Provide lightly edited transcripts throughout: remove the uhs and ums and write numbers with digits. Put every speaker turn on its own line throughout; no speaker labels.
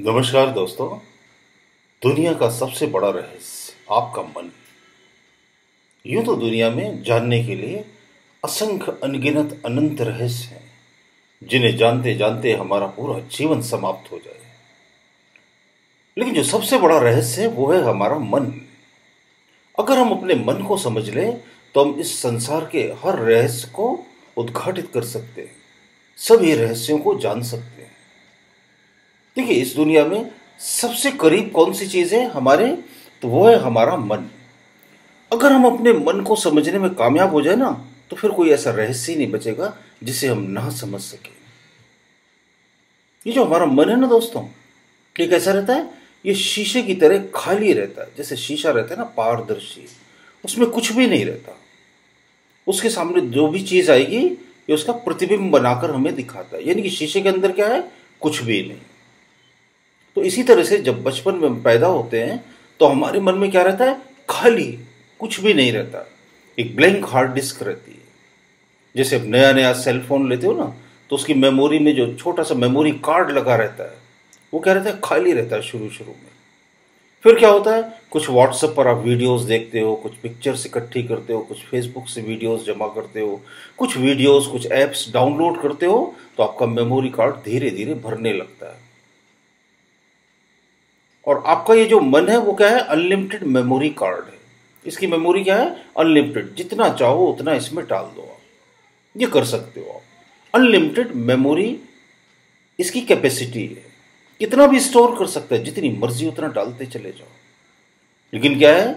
नमस्कार दोस्तों। दुनिया का सबसे बड़ा रहस्य आपका मन। यूं तो दुनिया में जानने के लिए असंख्य अनगिनत अनंत रहस्य हैं जिन्हें जानते जानते हमारा पूरा जीवन समाप्त हो जाए। लेकिन जो सबसे बड़ा रहस्य है वो है हमारा मन। अगर हम अपने मन को समझ लें तो हम इस संसार के हर रहस्य को उद्घाटित कर सकते हैं, सभी रहस्यों को जान सकते हैं। देखिए, इस दुनिया में सबसे करीब कौन सी चीज है हमारे, तो वो है हमारा मन। अगर हम अपने मन को समझने में कामयाब हो जाए ना, तो फिर कोई ऐसा रहस्य ही नहीं बचेगा जिसे हम ना समझ सके। ये जो हमारा मन है ना दोस्तों, ये कैसा रहता है? ये शीशे की तरह खाली रहता है। जैसे शीशा रहता है ना, पारदर्शी, उसमें कुछ भी नहीं रहता। उसके सामने जो भी चीज आएगी ये उसका प्रतिबिंब बनाकर हमें दिखाता है। यानी कि शीशे के अंदर क्या है? कुछ भी नहीं। तो इसी तरह से जब बचपन में हम पैदा होते हैं तो हमारे मन में क्या रहता है? खाली, कुछ भी नहीं रहता। एक ब्लैंक हार्ड डिस्क रहती है। जैसे अब नया नया सेल फोन लेते हो ना, तो उसकी मेमोरी में जो छोटा सा मेमोरी कार्ड लगा रहता है, वो क्या रहता है? खाली रहता है शुरू शुरू में। फिर क्या होता है? कुछ व्हाट्सएप पर आप वीडियोस देखते हो, कुछ पिक्चर्स इकट्ठी करते हो, कुछ फेसबुक से वीडियोस जमा करते हो, कुछ वीडियोस, कुछ एप्स डाउनलोड करते हो, तो आपका मेमोरी कार्ड धीरे धीरे भरने लगता है। और आपका ये जो मन है वो क्या है? अनलिमिटेड मेमोरी कार्ड है। इसकी मेमोरी क्या है? अनलिमिटेड। जितना चाहो उतना इसमें डाल दो आप। ये कर सकते हो आप। अनलिमिटेड मेमोरी इसकी कैपेसिटी है। कितना भी स्टोर कर सकता है, जितनी मर्जी उतना डालते चले जाओ। लेकिन क्या है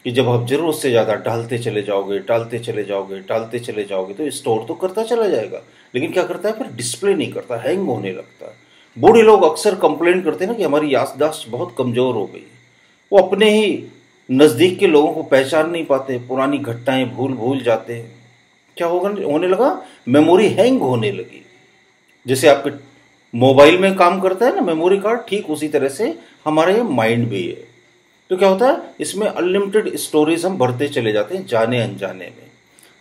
कि जब आप जरूरत से ज्यादा डालते चले जाओगे, डालते चले जाओगे, डालते चले जाओगे, तो स्टोर तो करता चला जाएगा, लेकिन क्या करता है? फिर डिस्प्ले नहीं करता, हैंग होने लगता है। बूढ़े लोग अक्सर कंप्लेन करते हैं ना कि हमारी याददाश्त बहुत कमजोर हो गई। वो अपने ही नजदीक के लोगों को पहचान नहीं पाते, पुरानी घटनाएं भूल भूल जाते हैं। क्या होने लगा? मेमोरी हैंग होने लगी। जैसे आपके मोबाइल में काम करता है ना मेमोरी कार्ड, ठीक उसी तरह से हमारा ये माइंड भी है। तो क्या होता है? इसमें अनलिमिटेड स्टोरेज हम भरते चले जाते हैं जाने अनजाने में।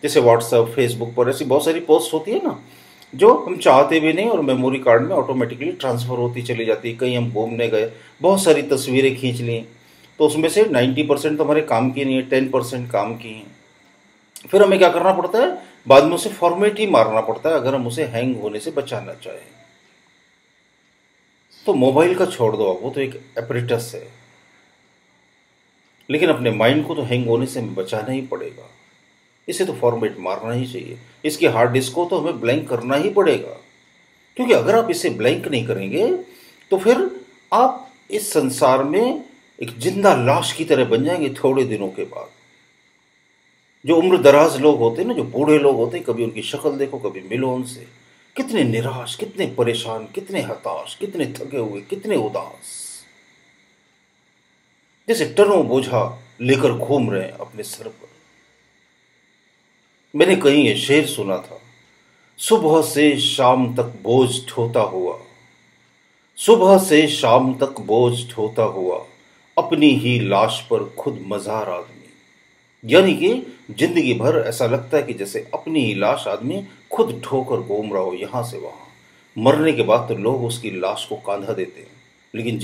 जैसे व्हाट्सएप, फेसबुक पर ऐसी बहुत सारी पोस्ट होती है ना, जो हम चाहते भी नहीं और मेमोरी कार्ड में ऑटोमेटिकली ट्रांसफर होती चली जाती है। कहीं हम घूमने गए, बहुत सारी तस्वीरें खींच ली, तो उसमें से 90% तो हमारे काम की नहीं है, 10% काम की हैं। फिर हमें क्या करना पड़ता है? बाद में उसे फॉर्मेट ही मारना पड़ता है अगर हम उसे हैंग होने से बचाना चाहें। तो मोबाइल का छोड़ दो, वो तो एक एपरेटस है, लेकिन अपने माइंड को तो हैंग होने से हमें बचाना ही पड़ेगा। इसे तो फॉर्मेट मारना ही चाहिए। इसके हार्ड डिस्क को तो हमें ब्लैंक करना ही पड़ेगा, क्योंकि अगर आप इसे ब्लैंक नहीं करेंगे तो फिर आप इस संसार में एक जिंदा लाश की तरह बन जाएंगे थोड़े दिनों के बाद। जो उम्र दराज लोग होते हैं ना, जो बूढ़े लोग होते हैं, कभी उनकी शक्ल देखो, कभी मिलो उनसे, कितने निराश, कितने परेशान, कितने हताश, कितने थके हुए, कितने उदास, जैसे टनों बोझा लेकर घूम रहे हैं अपने सर पर। मैंने कहीं ये शेर सुना था, सुबह से शाम तक बोझ ढोता हुआ, सुबह से शाम तक बोझ ढोता हुआ, अपनी ही लाश पर खुद मजार आदमी। यानी कि जिंदगी भर ऐसा लगता है कि जैसे अपनी ही लाश आदमी खुद ढोकर घूम रहा हो यहां से वहां। मरने के बाद तो लोग उसकी लाश को कंधा देते हैं, लेकिन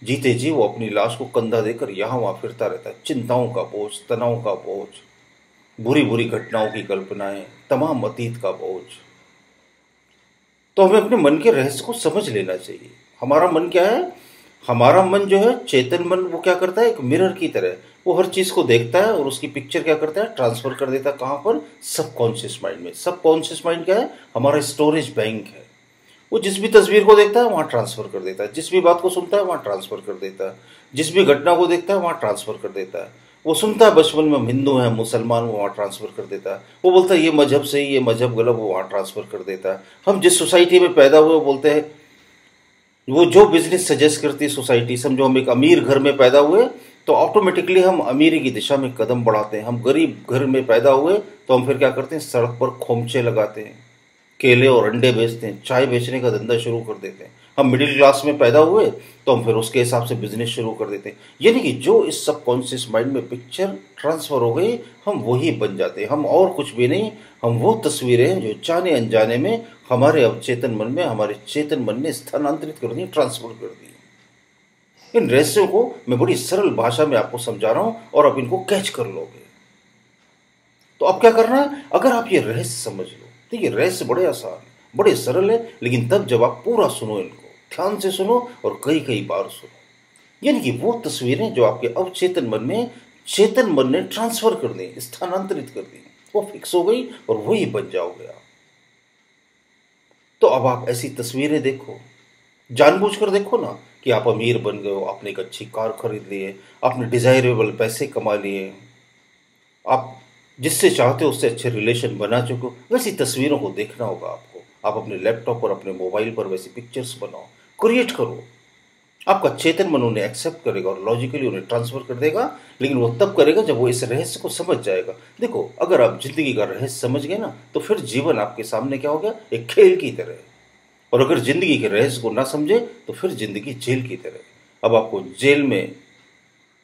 जीते जी वो अपनी लाश को कंधा देकर यहां वहां फिरता रहता है। चिंताओं का बोझ, तनाव का बोझ, बुरी बुरी घटनाओं की कल्पनाएं, तमाम अतीत का बोझ। तो हमें अपने मन के रहस्य को समझ लेना चाहिए। हमारा मन क्या है? हमारा मन जो है चेतन मन, वो क्या करता है? एक मिरर की तरह वो हर चीज को देखता है और उसकी पिक्चर क्या करता है? ट्रांसफर कर देता है। कहां पर? सबकॉन्शियस माइंड में। सबकॉन्शियस माइंड क्या है? हमारा स्टोरेज बैंक है। वो जिस भी तस्वीर को देखता है वहां ट्रांसफर कर देता है, जिस भी बात को सुनता है वहां ट्रांसफर कर देता है, जिस भी घटना को देखता है वहां ट्रांसफर कर देता है। वो सुनता है बचपन में हम हिंदू हैं, मुसलमान, वो वहां ट्रांसफर कर देता है। वो बोलता है ये मजहब सही, ये मजहब गलत, वो वहां ट्रांसफर कर देता है। हम जिस सोसाइटी में पैदा हुए, वो बोलते हैं, वो जो बिजनेस सजेस्ट करती है सोसाइटी, समझो हम एक अमीर घर में पैदा हुए तो ऑटोमेटिकली हम अमीरी की दिशा में कदम बढ़ाते हैं। हम गरीब घर में पैदा हुए तो हम फिर क्या करते हैं? सड़क पर खोमचे लगाते हैं, केले और अंडे बेचते हैं, चाय बेचने का धंधा शुरू कर देते हैं। हम मिडिल क्लास में पैदा हुए तो हम फिर उसके हिसाब से बिजनेस शुरू कर देते हैं। यानी कि जो इस सबकॉन्शियस माइंड में पिक्चर ट्रांसफर हो गई, हम वही बन जाते हैं। हम और कुछ भी नहीं, हम वो तस्वीरें हैं जो जाने अनजाने में हमारे अवचेतन मन में हमारे चेतन मन ने स्थानांतरित कर दी, ट्रांसफर कर दी। इन रहस्यों को मैं बड़ी सरल भाषा में आपको समझा रहा हूं और आप इनको कैच कर लोगे। तो अब क्या करना है, अगर आप ये रहस्य समझ लो, देखिए रहस्य बड़े आसान है, बड़े सरल है, लेकिन तब जब आप पूरा सुनो, इनको ध्यान से सुनो और कई कई बार सुनो। यानी कि वो तस्वीरें जो आपके अवचेतन मन में चेतन मन ने ट्रांसफर कर दी, स्थानांतरित कर दी, वो फिक्स हो गई और वही बन जाओगे आप। तो अब आप ऐसी तस्वीरें देखो, जानबूझकर देखो ना, कि आप अमीर बन गए हो, आपने एक अच्छी कार खरीद ली है, आपने डिजायरेबल पैसे कमा लिए, आप जिससे चाहते हो उससे अच्छे रिलेशन बना चुके हो, वैसी तस्वीरों को देखना होगा आपको। आप अपने लैपटॉप और अपने मोबाइल पर वैसी पिक्चर्स बनाओ, क्रिएट करो। आपका चेतन मन उन्हें एक्सेप्ट करेगा और लॉजिकली उन्हें ट्रांसफर कर देगा, लेकिन वो तब करेगा जब वो इस रहस्य को समझ जाएगा। देखो, अगर आप जिंदगी का रहस्य समझ गए ना, तो फिर जीवन आपके सामने क्या हो गया, एक खेल की तरह। और अगर जिंदगी के रहस्य को ना समझे तो फिर जिंदगी जेल की तरह। अब आपको जेल में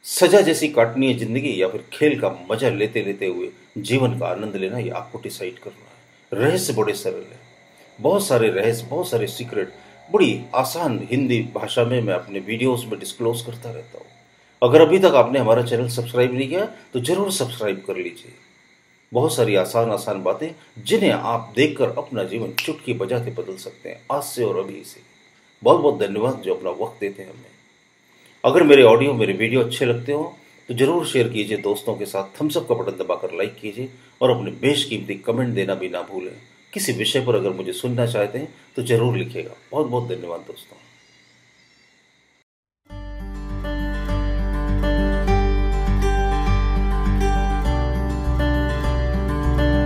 सजा जैसी काटनी है जिंदगी, या फिर खेल का मजा लेते लेते हुए जीवन का आनंद लेना, ये आपको डिसाइड करना है। रहस्य बड़े सरल है, बहुत सारे रहस्य, बहुत सारे सीक्रेट बड़ी आसान हिंदी भाषा में मैं अपने वीडियोस में डिस्क्लोज करता रहता हूँ। अगर अभी तक आपने हमारा चैनल सब्सक्राइब नहीं किया तो जरूर सब्सक्राइब कर लीजिए। बहुत सारी आसान आसान बातें जिन्हें आप देखकर अपना जीवन चुटकी बजाते बदल सकते हैं, आज से और अभी से। बहुत बहुत धन्यवाद जो अपना वक्त देते हैं हमें। अगर मेरे ऑडियो, मेरे वीडियो अच्छे लगते हो तो जरूर शेयर कीजिए दोस्तों के साथ, थम्स अप का बटन दबाकर लाइक कीजिए और अपने बेशकीमती कमेंट देना भी ना भूलें। किसी विषय पर अगर मुझे सुनना चाहते हैं तो जरूर लिखिएगा। बहुत बहुत धन्यवाद दोस्तों।